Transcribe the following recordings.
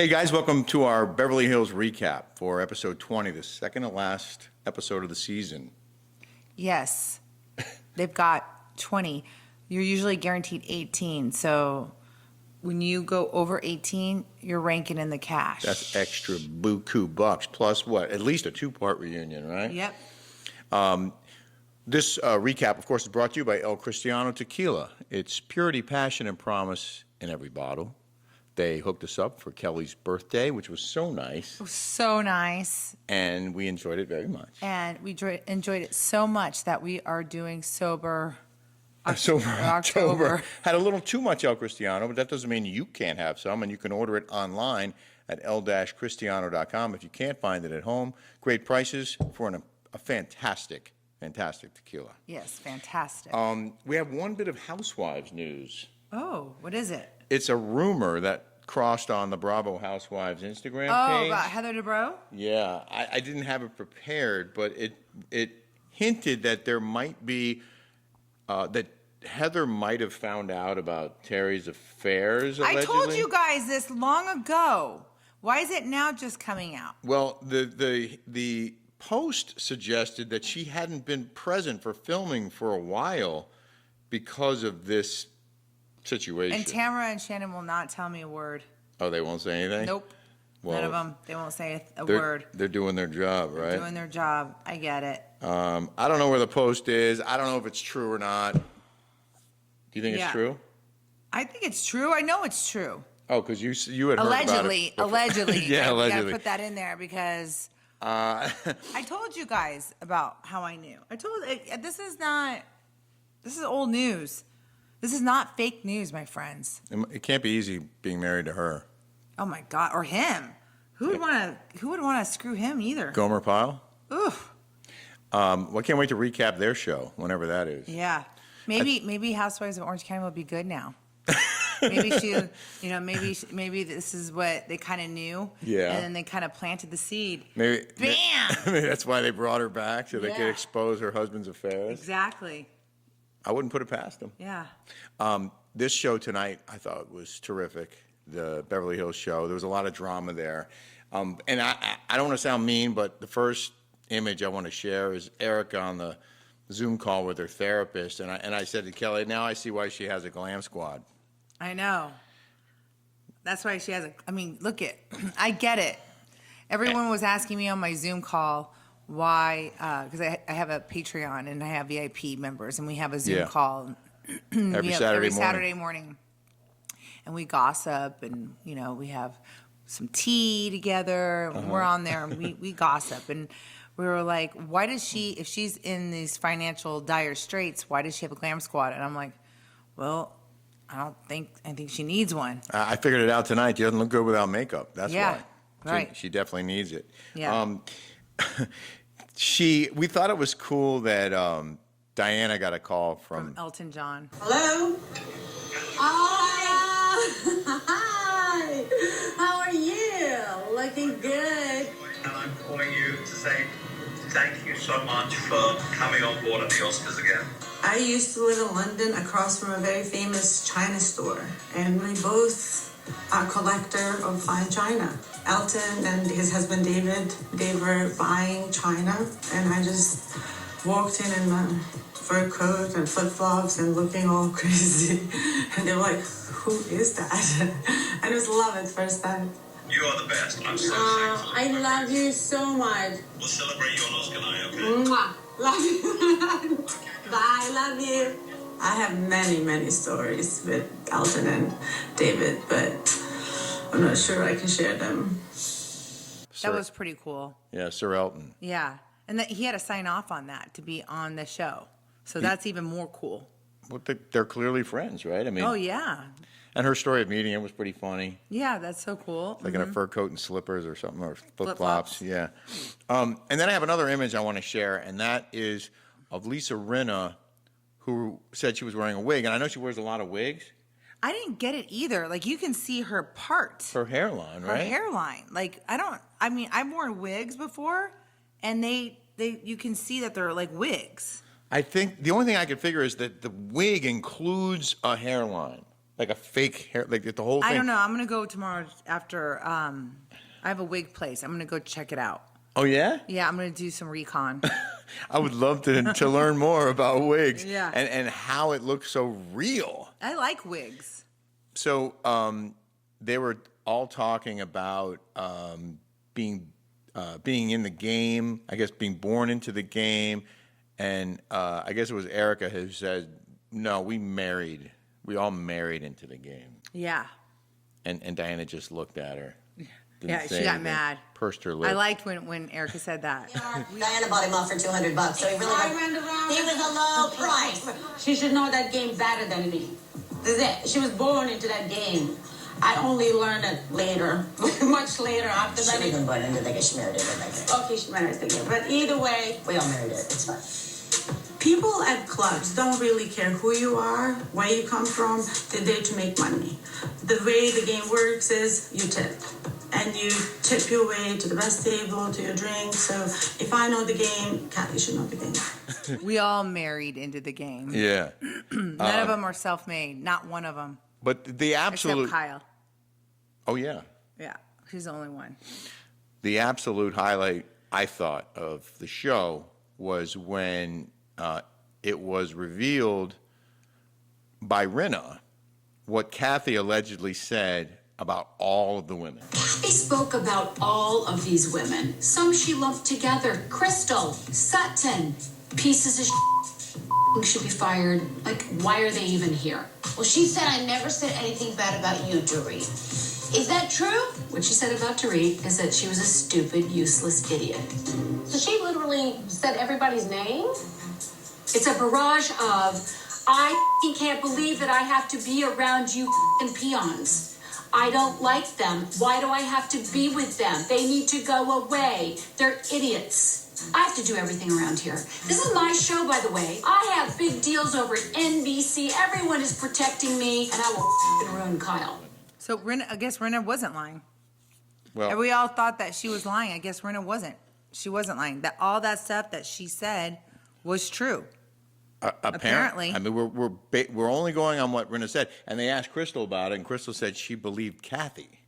Hey guys, welcome to our Beverly Hills recap for episode 20, the second to last episode of the season. Yes, they've got 20. You're usually guaranteed 18, so when you go over 18, you're ranking in the cash. That's extra buku bucks, plus what? At least a two-part reunion, right? Yep. This recap, of course, is brought to you by Cristiano Tequila. It's purity, passion, and promise in every bottle. They hooked us up for Kelly's birthday, which was so nice. It was so nice. And we enjoyed it very much. And we enjoyed it so much that we are doing sober October. Had a little too much El Cristiano, but that doesn't mean you can't have some, and you can order it online at el-cristiano.com if you can't find it at home. Great prices for a fantastic tequila. Yes, fantastic. We have one bit of Housewives news. Oh, what is it? It's a rumor that crossed on the Bravo Housewives Instagram page. Oh, about Heather Dubrow? Yeah, I didn't have it prepared, but it hinted that there might be, that Heather might have found out about Terry's affairs, allegedly. I told you guys this long ago. Why is it now just coming out? Well, the post suggested that she hadn't been present for filming for a while because of this situation. And Tamara and Shannon will not tell me a word. Oh, they won't say anything? Nope. Well, none of them. They won't say a word. They're doing their job, right? They're doing their job. I get it. I don't know where the post is. I don't know if it's true or not. Do you think it's true? I think it's true. I know it's true. Oh, because you had heard about it. Allegedly. Yeah, allegedly. You gotta put that in there because I told you guys about how I knew. This is old news. This is not fake news, my friends. It can't be easy being married to her. Oh my God, or him. Who would want to screw him either? Gomer Pyle? Oof. Well, I can't wait to recap their show, whenever that is. Yeah. Maybe Housewives of Orange County will be good now. Maybe maybe this is what they kind of knew. Yeah. And then they kind of planted the seed. Maybe. Bam! Maybe that's why they brought her back, so they could expose her husband's affairs. Exactly. I wouldn't put it past them. Yeah. This show tonight, I thought, was terrific. The Beverly Hills show. There was a lot of drama there. And I don't want to sound mean, but the first image I want to share is Erika on the Zoom call with her therapist. And I said to Kelly, now I see why she has a glam squad. I know. That's why she has look it. I get it. Everyone was asking me on my Zoom call why, because I have a Patreon and I have VIP members, and we have a Zoom call every Saturday morning. And we gossip, and we have some tea together. We're on there, and we gossip, and we were like, why does she, if she's in these financial dire straits, why does she have a glam squad? And I'm like, well, I think she needs one. I figured it out tonight. She doesn't look good without makeup. That's why. Right. She definitely needs it. Yeah. We thought it was cool that Diana got a call from Elton John. Hello? Hi! How are you? Looking good. And I'm calling you to say thank you so much for coming on board at the Oscars again. I used to live in London across from a very famous China store, and we both are a collector of fine china. Elton and his husband David, they were buying china, and I just walked in my fur coat and flip-flops and looking all crazy. And they were like, who is that? I just love it first time. You are the best. I'm so thankful. I love you so much. We'll celebrate you on Oscar night, okay? Mwah. Love you. Bye, love you. I have many stories with Elton and David, but I'm not sure I can share them. That was pretty cool. Yeah, Sir Elton. Yeah. And he had to sign off on that to be on the show. So that's even more cool. Well, they're clearly friends, right? I mean, oh, yeah. And her story of meeting him was pretty funny. Yeah, that's so cool. Like in a fur coat and slippers or something, or flip-flops. Flip-flops. Yeah. And then I have another image I want to share, and that is of Lisa Rinna, who said she was wearing a wig. And I know she wears a lot of wigs. I didn't get it either. Like, you can see her part. Her hairline, right? Her hairline. Like, I've worn wigs before, and you can see that they're like wigs. I think the only thing I could figure is that the wig includes a hairline. like a fake hair, like the whole thing? I don't know. I'm gonna go tomorrow after. I have a wig place. I'm gonna go check it out. Oh yeah? Yeah, I'm gonna do some recon. I would love to learn more about wigs. Yeah. And how it looks so real. I like wigs. So they were all talking about being in the game, I guess being born into the game. And I guess it was Erika who said, no, we all married into the game. Yeah. And Diana just looked at her. Didn't Yeah, say she got anything, mad. Pursed her lips. I liked when Erika said that. Diana bought him off for $200, so he really he was a low price. She should know that game better than me. She was born into that game. I only learned it later, much later after She that. didn't buy into the game. She married it right there. Okay, she married the game. But either way, We all married it. It's fine. people at clubs don't really care who you are, where you come from. They're there to make money. The way the game works is you tip. And you tip your way to the best table, to your drink. So if I know the game, Kathy should know the game. We all married into the game. Yeah. None of them are self-made. Not one of them. But the absolute... Except Kyle. Oh, yeah. Yeah, he's the only one. The absolute highlight, I thought, of the show was when it was revealed by Rinna what Kathy allegedly said about all of the women. They spoke about all of these women. Some she lumped together. Crystal, Sutton, pieces of should be fired. Like, why are they even here? Well, she said I never said anything bad about you, Dorit. Is that true? What she said about Dorit is that she was a stupid, useless idiot. So she literally said everybody's name? It's a barrage of, I can't believe that I have to be around you peons. I don't like them. Why do I have to be with them? They need to go away. They're idiots. I have to do everything around here. This is my show, by the way. I have big deals over at NBC. Everyone is protecting me, and I will ruin Kyle. So I guess Rena wasn't lying. Well, And we all thought that she was lying. I guess Rena wasn't. She wasn't lying. That all that stuff that she said was true. Apparently. I mean, we're only going on what Rinna said. And they asked Crystal about it, and Crystal said she believed Kathy.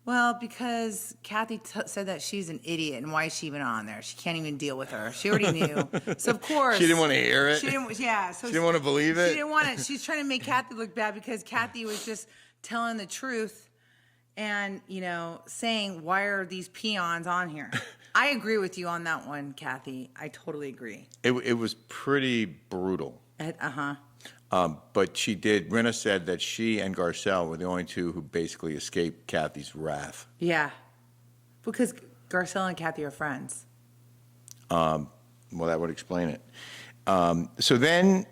Well, because Kathy said that she's an idiot, and why is she even on there? She can't even deal with her. She already knew. So, of course. She didn't want to hear it? She didn't, yeah. So She didn't want to believe it? She didn't want it. She's trying to make Kathy look bad because Kathy was just telling the truth and, saying, why are these peons on here? I agree with you on that one, Kathy. I totally agree. It was pretty brutal. Uh-huh. But Rinna said that she and Garcelle were the only two who basically escaped Kathy's wrath. Yeah. Because Garcelle and Kathy are friends. Well, that would explain it. So then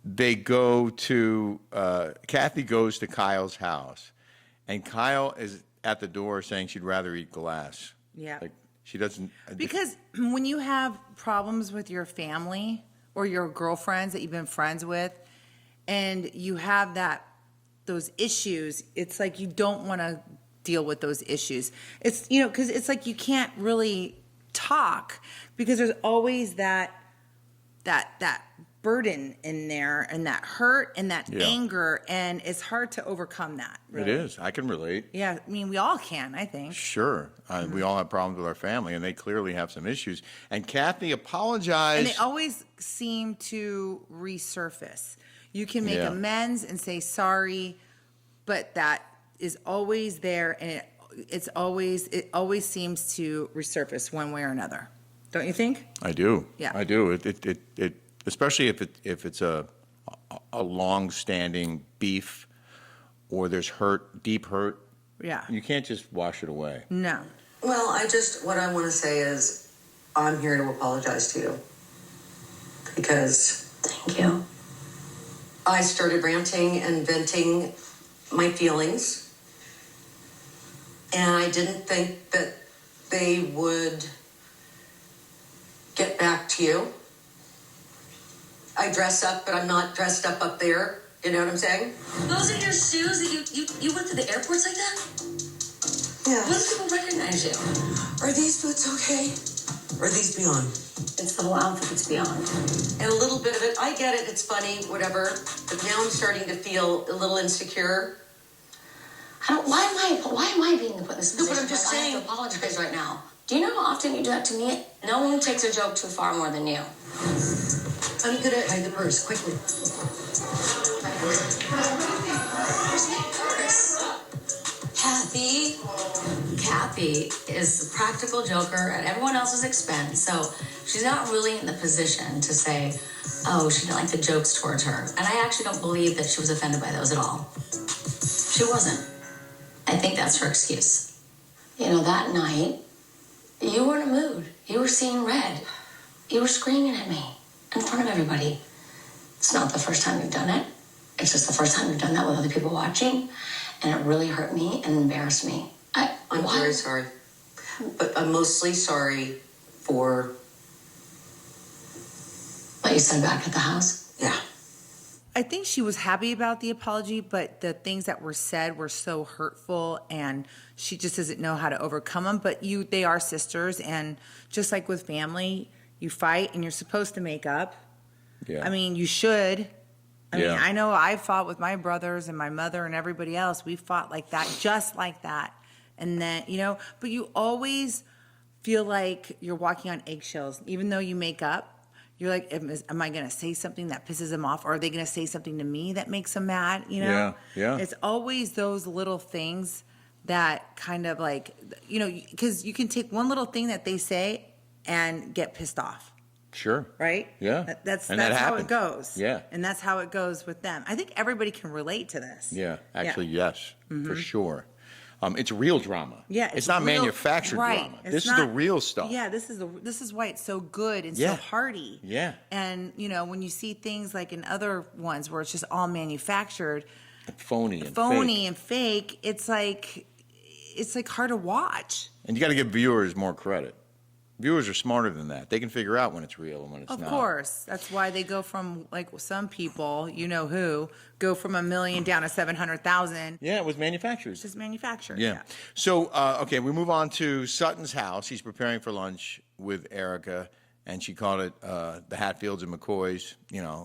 they go to, Kathy goes to Kyle's house, and Kyle is at the door saying she'd rather eat glass. Yeah. Like, she doesn't. Because when you have problems with your family or your girlfriends that you've been friends with, and you have those issues, it's like you don't want to deal with those issues. It's, because it's like you can't really talk because there's always that burden in there and that hurt and that anger, and it's hard to overcome that. Really. It is. I can relate. Yeah, I mean, we all can, I think. Sure. We all have problems with our family, and they clearly have some issues. And Kathy apologized. And they always seem to resurface. You can make amends and say sorry, but that is always there, and it always seems to resurface one way or another. Don't you think? I do. Yeah. I do. It especially if it's a long-standing beef or there's deep hurt. Yeah. You can't just wash it away. No. Well, what I want to say is I'm here to apologize to you. Because Thank you. I started ranting and venting my feelings. And I didn't think that they would get back to you. I dress up, but I'm not dressed up there. You know what I'm saying? Those are your shoes that you went to the airports like that? Yeah. What if people recognize you? Are these boots okay? Or are these beyond? It's the whole outfit that's beyond. And a little bit of it, I get it, it's funny, whatever. But now I'm starting to feel a little insecure. Why am I being put in this No, position? but I'm just where I saying. have to apologize right now. Do you know how often you do that to me? No one takes a joke too far more than you. I'm gonna hide the purse, quickly. Kathy is a practical joker at everyone else's expense, so she's not really in the position to say, oh, she didn't like the jokes towards her. And I actually don't believe that she was offended by those at all. She wasn't. I think that's her excuse. You know, that night, you were in a mood. You were seeing red. You were screaming at me in front of everybody. It's not the first time you've done it. It's just the first time you've done that with other people watching. And it really hurt me and embarrassed me. I'm very sorry. But I'm mostly sorry for... What you said back at the house? Yeah. I think she was happy about the apology, but the things that were said were so hurtful, and she just doesn't know how to overcome them. But they are sisters, and just like with family, you fight and you're supposed to make up. Yeah. I mean, you should. I mean, Yeah. I know I fought with my brothers and my mother and everybody else. We fought like that, just like that. And then, but you always feel like you're walking on eggshells, even though you make up. You're like, am I going to say something that pisses them off? Or are they going to say something to me that makes them mad? Yeah. It's always those little things that kind of like, because you can take one little thing that they say and get pissed off. Sure. Right? Yeah. That's And that how happens. it goes. Yeah. And that's how it goes with them. I think everybody can relate to this. Yeah, actually, yes, for sure. It's real drama. Yeah, it's not real- manufactured right. drama. It's This is the not- real stuff. Yeah, this is why it's so good and Yeah. so hearty. Yeah. And when you see things like in other ones where it's just all manufactured, Phony and fake. and fake, it's like hard to watch. And you got to give viewers more credit. Viewers are smarter than that. They can figure out when it's real and when it's Of not. course. That's why they go from, like some people, who, go from 1 million down to 700,000. Yeah, it was manufactured. It's just manufactured. Yeah. So, okay, we move on to Sutton's house. He's preparing for lunch with Erika, and she called it the Hatfields and McCoys.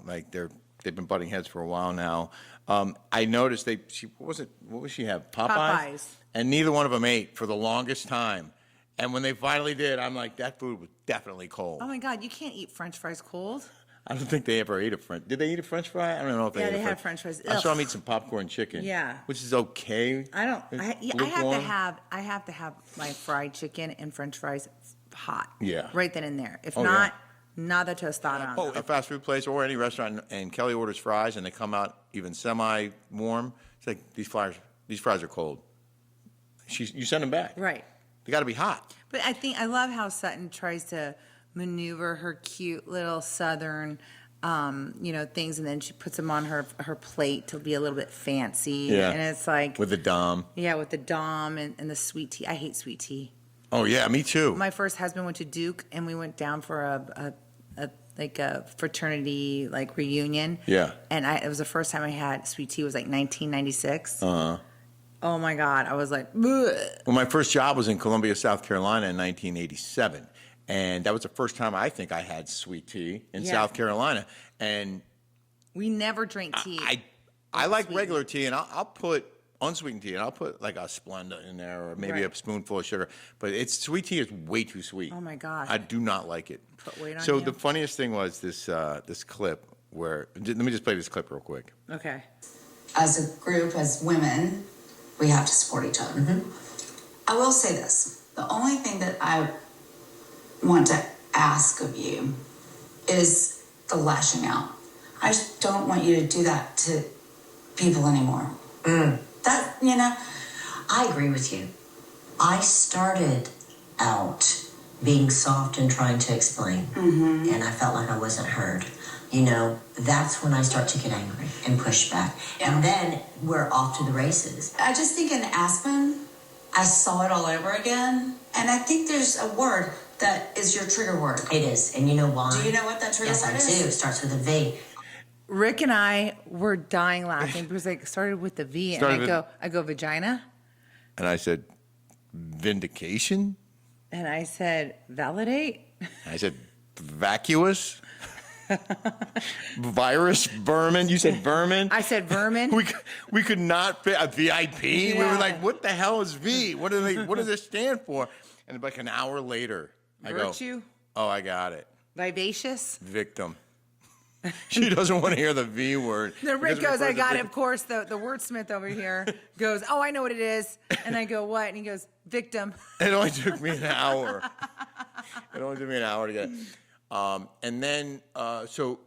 Like they've been butting heads for a while now. I noticed what was she have? Popeyes. And neither one of them ate for the longest time. And when they finally did, I'm like, that food was definitely cold. Oh my God, you can't eat French fries cold. I don't think they ever ate a French. Did they eat a French fry? I don't know if they Yeah, ate they a had French fries. I saw Ugh. them eat some popcorn chicken. Yeah. Which is okay. I have Lukewarm. to have my fried chicken and French fries hot. Yeah. Right then and there. If Oh, not, yeah. nada tostada. Oh, a fast food place or any restaurant, and Kelly orders fries, and they come out even semi-warm. It's like, these fries are cold. You send them back. Right. They got to be hot. But I love how Sutton tries to maneuver her cute little Southern, things, and then she puts them on her plate to be a little bit fancy. Yeah. And it's like, With the Dom. yeah, with the Dom and the sweet tea. I hate sweet tea. Oh, yeah, me too. My first husband went to Duke, and we went down for a fraternity reunion. Yeah. And it was the first time I had sweet tea. It was 1996. Uh-huh. Oh my God, I was like, bleh. Well, my first job was in Columbia, South Carolina in 1987. And that was the first time I think I had sweet tea in Yeah. South Carolina. And We never drink tea. I like Unsweetened. regular tea, and I'll put unsweetened tea, and I'll put like a Splenda in there, or maybe Right. a spoonful of sugar. But sweet tea is way too sweet. Oh my gosh. I do not like it. Put weight on So you. the funniest thing was this clip where let me just play this clip real quick. Okay. As a group, as women, we have to support each other. I will say this. The only thing that I want to ask of you is the lashing out. I just don't want you to do that to people anymore. I agree with you. I started out being soft and trying to explain, and I felt like I wasn't heard. That's when I start to get angry and push back. And then we're off to the races. I just think in Aspen, I saw it all over again. And I think there's a word that is your trigger word. It is, and you know why? Do you know what that trigger Yes, word I is? do. It starts with a V. Rick and I were dying laughing because it started with the V, and I go vagina, And I said, vindication? and I said validate, I said, vacuous? Virus? Vermin? You said vermin? I said vermin. We could not fit a VIP. We were Yeah. like, what the hell is V? What does this stand for? And like an hour later, I go, Virtue? oh, I got it. Vivacious? Victim. She doesn't want to hear the V word. The Rick because goes, I refers to got it. victim. Of course, the wordsmith over here goes, oh, I know what it is. And I go, what? And he goes, victim. It only took me an hour. It only took me an hour to get it. And then, so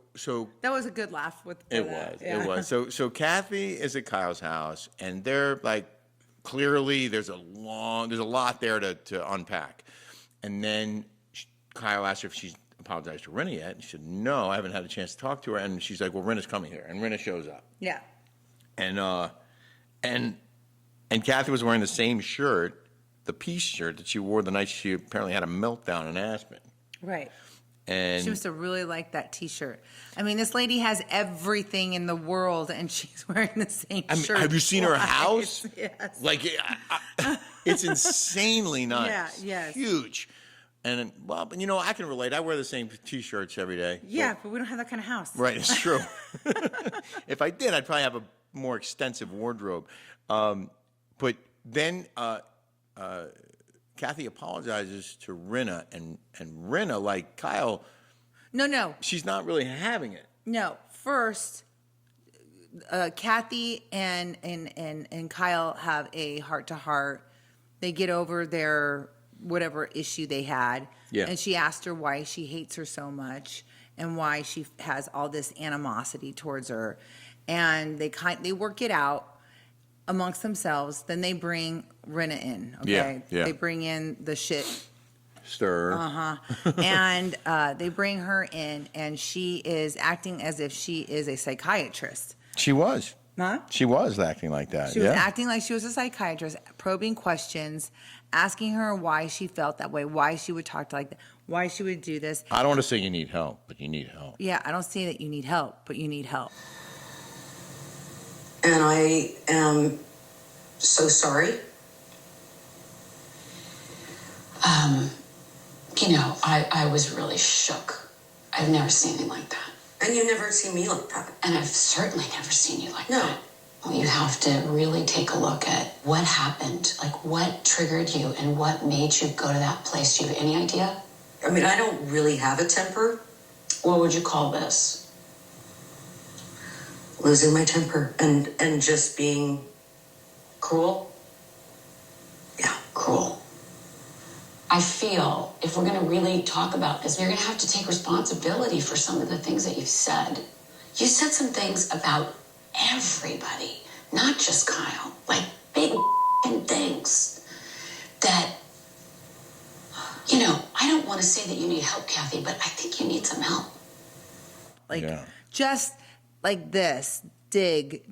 That was a good laugh with it that. was, Yeah. it was. So Kathy is at Kyle's house, and they're like, clearly there's a lot there to unpack. And then Kyle asked her if she's apologized to Rena yet, and she said, no, I haven't had a chance to talk to her. And she's like, well, Rena's coming here, and Rena shows up. Yeah. And Kathy was wearing the same shirt, the piece shirt that she wore the night she apparently had a meltdown in Aspen. Right. And She must have really liked that T-shirt. I mean, this lady has everything in the world, and she's wearing the same shirt. have you seen her twice. house? Yes. Like, it's insanely nice. Yeah, yes. Huge. And, well, you know, I can relate. I wear the same T-shirts every day. Yeah, but we don't have that kind of house. Right, it's true. If I did, I'd probably have a more extensive wardrobe. But then Kathy apologizes to Rena, and Rena, like Kyle, No. she's not really having it. No. First, Kathy and Kyle have a heart-to-heart. They get over their whatever issue they had. Yeah. And she asked her why she hates her so much and why she has all this animosity towards her. And they work it out amongst themselves. Then they bring Rena in, okay? Yeah. They bring in the shit. Stir. And they bring her in, and she is acting as if she is a psychiatrist. She was. Huh? She was acting like that. She was yeah. acting like she was a psychiatrist, probing questions, asking her why she felt that way, why she would talk like that, why she would do this. I don't want to say you need help, but you need help. Yeah, I don't say that you need help, but you need help. And I am so sorry. I was really shook. I've never seen anything like that. And you never see me like that. And I've certainly never seen you like No. that. Well, you have to really take a look at what happened. Like, what triggered you and what made you go to that place? Do you have any idea? I mean, I don't really have a temper. What would you call this? Losing my temper and just being Cruel? Yeah. Cruel. I feel if we're going to really talk about this, you're going to have to take responsibility for some of the things that you've said. You said some things about everybody, not just Kyle, like big things that, I don't want to say that you need help, Kathy, but I think you need some help. Like, Yeah. just like this, dig,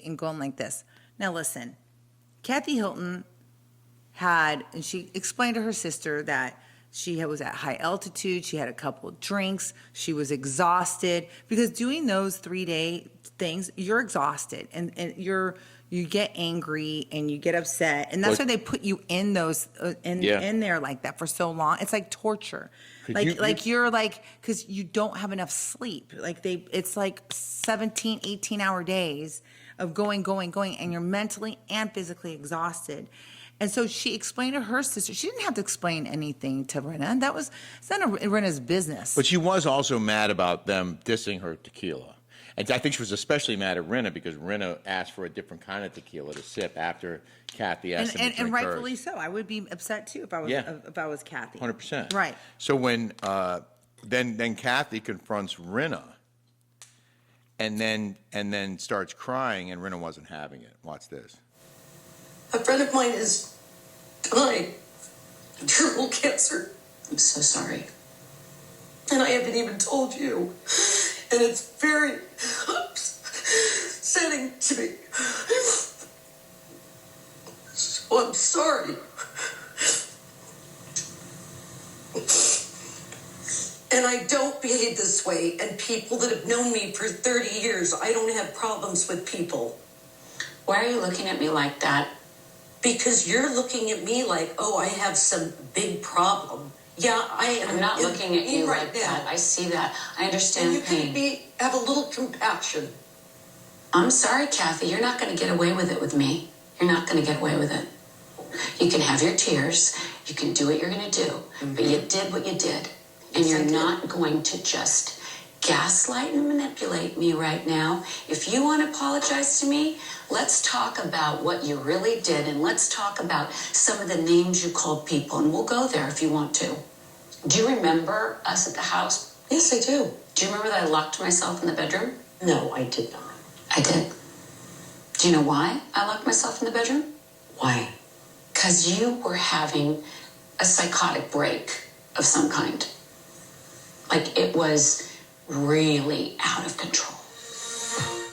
and going like this. Now, listen, Kathy Hilton and she explained to her sister that she was at high altitude, she had a couple of drinks, she was exhausted, because doing those 3-day things, you're exhausted, and you get angry and you get upset, and that's why they put you in those in there like that for so long. It's like torture. You're like, because you don't have enough sleep. It's like 17, 18-hour days of going, and you're mentally and physically exhausted. And so she explained to her sister. She didn't have to explain anything to Rena. It's none of Rena's business. But she was also mad about them dissing her tequila. And I think she was especially mad at Rena because Rena asked for a different kind of tequila to sip after Kathy asked him to drink and rightfully hers. so. I would be upset too if I was Kathy. 100%. Right. So when then Kathy confronts Rena, and then starts crying, and Rena wasn't having it. Watch this. A friend of mine is dying of terminal cancer. I'm so sorry. And I haven't even told you. And it's very upsetting to me. So I'm sorry. And I don't behave this way. And people that have known me for 30 years, I don't have problems with people. Why are you looking at me like that? Because you're looking at me like, oh, I have some big problem. Yeah, I'm not looking at you right like now. that. I see that. I And understand you pain. can have a little compassion. I'm sorry, Kathy. You're not going to get away with it with me. You're not going to get away with it. You can have your tears. You can do what you're going to do. But you did what you did. And Yes, I you're did. not going to just gaslight and manipulate me right now. If you want to apologize to me, let's talk about what you really did. And let's talk about some of the names you called people. And we'll go there if you want to. Do you remember us at the house? Yes, I do. Do you remember that I locked myself in the bedroom? No, I did not. I did. Do you know why I locked myself in the bedroom? Why? Because you were having a psychotic break of some kind. Like it was really out of control.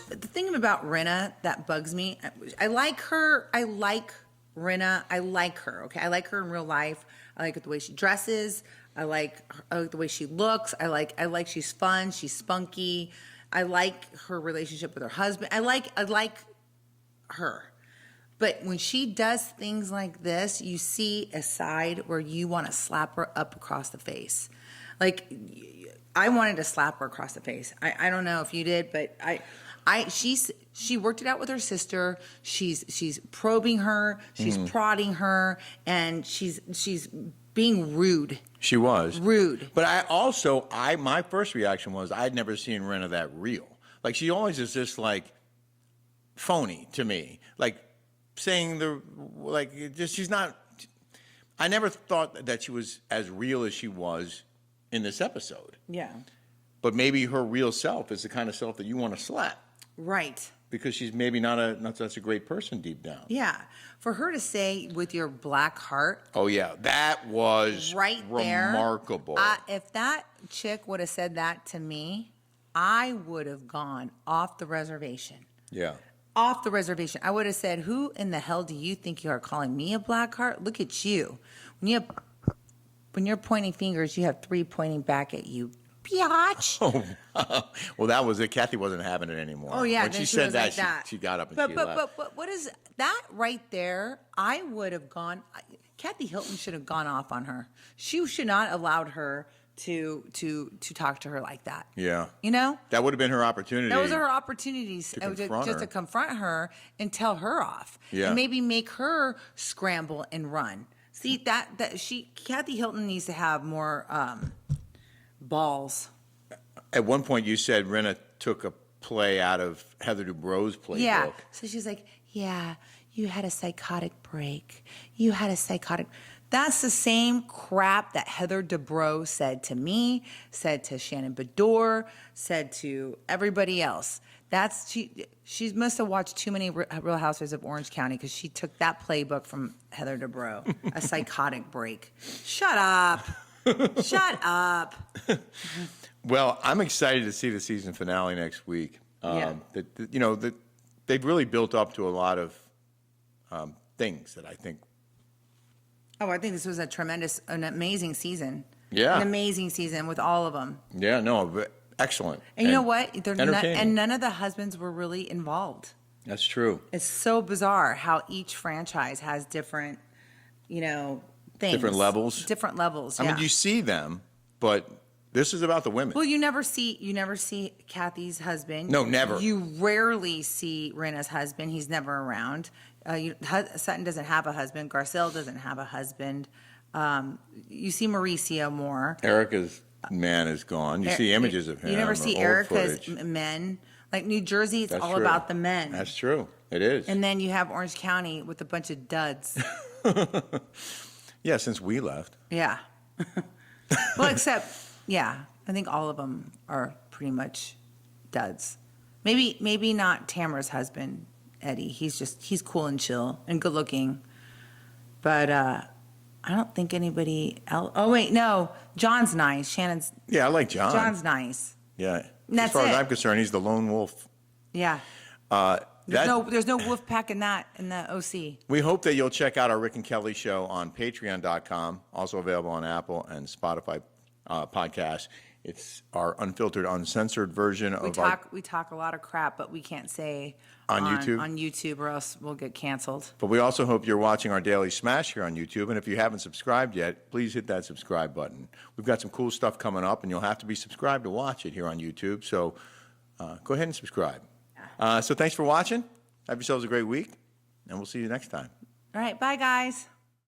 The thing about Rena that bugs me, I like her. I like Rena. I like her. Okay, I like her in real life. I like the way she dresses. I like the way she looks. I like she's fun. She's spunky. I like her relationship with her husband. I like her. But when she does things like this, you see a side where you want to slap her up across the face. Like, I wanted to slap her across the face. I don't know if you did, but she worked it out with her sister. She's probing her. She's prodding her, and she's being rude. She was. Rude. But my first reaction was I'd never seen Rena that real. Like, she always is just, like, phony to me. Like, saying she's not, I never thought that she was as real as she was in this episode. Yeah. But maybe her real self is the kind of self that you want to slap. Right. Because she's maybe not such a great person deep down. Yeah. For her to say, with your black heart. Oh, yeah. That was right there. Remarkable. If that chick would have said that to me, I would have gone off the reservation. Yeah. Off the reservation. I would have said, who in the hell do you think you are, calling me a black heart? Look at you. When you're pointing fingers, you have 3 pointing back at you. Biatch. Oh, well, that was it. Kathy wasn't having it anymore. Oh, yeah. When then she said was that, like that. she got up and but, she but, left. But what is that right there? I would have gone. Kathy Hilton should have gone off on her. She should not have allowed her to talk to her like that. Yeah. You know? That would have been her opportunity. That was her opportunity to confront just her. to confront her and tell her off. Yeah. And maybe make her scramble and run. See, Kathy Hilton needs to have more balls. At one point, you said Rena took a play out of Heather Dubrow's playbook. Yeah. So she's like, yeah, you had a psychotic break. You had a psychotic. That's the same crap that Heather Dubrow said to me, said to Shannon Bedore, said to everybody else. She must have watched too many Real Housewives of Orange County because she took that playbook from Heather Dubrow, a psychotic break. Shut up. Shut up. Well, I'm excited to see the season finale next week. Yeah. They've really built up to a lot of things that I think. Oh, I think this was an amazing season. Yeah. An amazing season with all of them. Yeah, no, excellent. And you know what? Entertaining. None of the husbands were really involved. That's true. It's so bizarre how each franchise has different, things. Different levels. Different levels. I Yeah. mean, you see them, but this is about the women. Well, you never see Kathy's husband. No, never. You rarely see Rena's husband. He's never around. Sutton doesn't have a husband. Garcelle doesn't have a husband. You see Mauricio more. Erica's man is gone. You see images of him. You never or see old Erica's footage. men. Like New Jersey, it's That's all true. about the men. That's true. It is. And then you have Orange County with a bunch of duds. Yeah, since we left. Yeah. Well, except, yeah, I think all of them are pretty much duds. Maybe not Tamara's husband, Eddie. He's cool and chill and good looking. But I don't think anybody else. Oh, wait, no. John's nice. Shannon's. Yeah, I like John. John's nice. Yeah. That's as far as it. I'm concerned, he's the lone wolf. Yeah. There's no wolf pack in the OC. We hope that you'll check out our Rick and Kelly show on patreon.com, also available on Apple and Spotify podcasts. It's our unfiltered, uncensored version of We talk a lot of crap, but we can't say On YouTube? On YouTube, or else we'll get canceled. But we also hope you're watching our Daily Smash here on YouTube. And if you haven't subscribed yet, please hit that subscribe button. We've got some cool stuff coming up, and you'll have to be subscribed to watch it here on YouTube. So go ahead and subscribe. So thanks for watching. Have yourselves a great week, and we'll see you next time. All right, bye, guys.